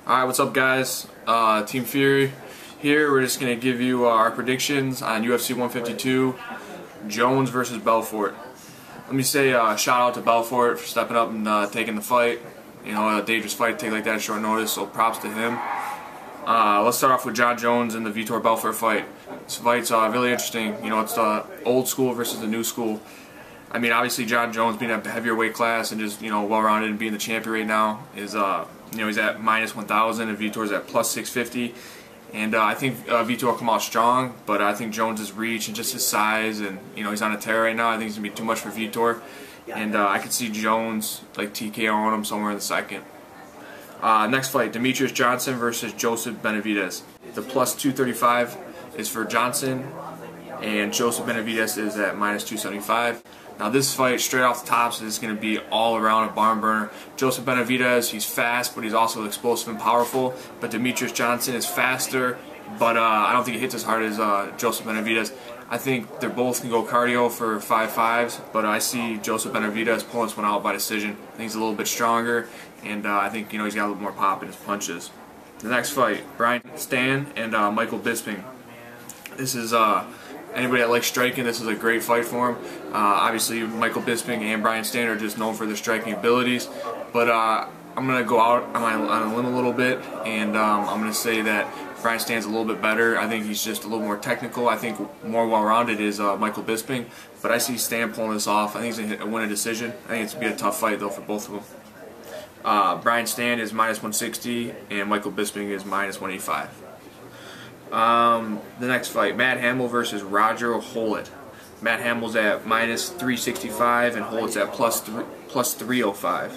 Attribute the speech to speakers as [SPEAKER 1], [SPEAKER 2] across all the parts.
[SPEAKER 1] Alright, what's up guys? Team Fury here. We're just going to give you our predictions on UFC 152, Jones versus Belfort. Let me say shout out to Belfort for stepping up and taking the fight. You know, a dangerous fight to take like that at short notice, so props to him. Let's start off with Jon Jones and the Vitor Belfort fight. This fight's really interesting. You know, it's the old school versus the new school. I mean, obviously Jon Jones being a heavier weight class and just, you know, well-rounded and being the champion right now is, you know, he's at -1,000 and Vitor's at +650. And I think Vitor will come out strong, but I think Jones' reach and just his size and, you know, he's on a tear right now. I think it's going to be too much for Vitor. And I could see Jones, like, TKO on him somewhere in the second. Next fight, Demetrius Johnson versus Joseph Benavidez. The +235 is for Johnson, and Joseph Benavidez is at -275. Now this fight, straight off the tops, is going to be all around a barn burner. Joseph Benavidez, he's fast, but he's also explosive and powerful. But Demetrius Johnson is faster, but I don't think he hits as hard as Joseph Benavidez. I think they're both can go cardio for 5.5s, but I see Joseph Benavidez pulling this one out by decision. I think he's a little bit stronger, and I think, you know, he's got a little more pop in his punches. The next fight, Stann and Michael Bisping. This is anybody that likes striking, this is a great fight for him. Obviously, Michael Bisping and Stann are just known for their striking abilities, but I'm going to go out on a limb a little bit, and I'm going to say that Stann's a little bit better. I think he's just a little more technical. I think more well-rounded is Michael Bisping, but I see Stann pulling this off. I think he's going to win a decision. I think it's going to be a tough fight, though, for both of them. Stann is -160, and Michael Bisping is -185. The next fight, Matt Hamill versus Roger Hollett. Matt Hamill's at -365 and Hollett's at +305.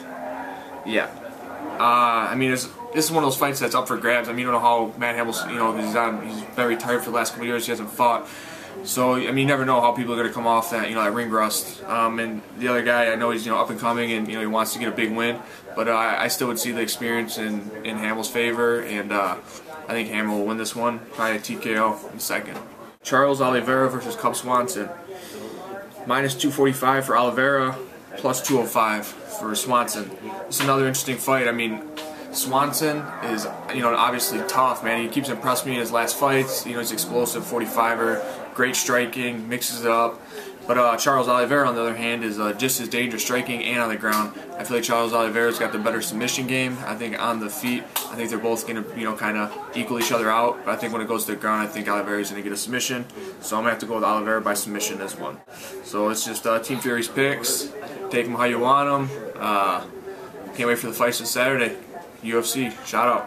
[SPEAKER 1] Yeah. I mean, this is one of those fights that's up for grabs. I mean, you don't know how Matt Hamill's, you know, he's very tired for the last couple of years. He hasn't fought. So, I mean, you never know how people are going to come off that, you know, that ring rust. And the other guy, I know he's, you know, up and coming and, you know, he wants to get a big win. But I still would see the experience in Hamill's favor. And I think Hamill will win this one, probably a TKO in second. Charles Oliveira versus Cub Swanson. -245 for Oliveira, +205 for Swanson. It's another interesting fight. I mean, Swanson is, you know, obviously tough, man. He keeps impressing me in his last fights. You know, he's explosive, 45er, great striking, mixes it up. But Charles Oliveira, on the other hand, is just as dangerous striking and on the ground. I feel like Charles Oliveira's got the better submission game. I think on the feet, I think they're both going to, you know, kind of equal each other out. But I think when it goes to the ground, I think Oliveira's going to get a submission. So I'm going to have to go with Oliveira by submission this one. So it's just Team Fury's picks. Take them how you want them. Can't wait for the fights this Saturday. UFC, shout out.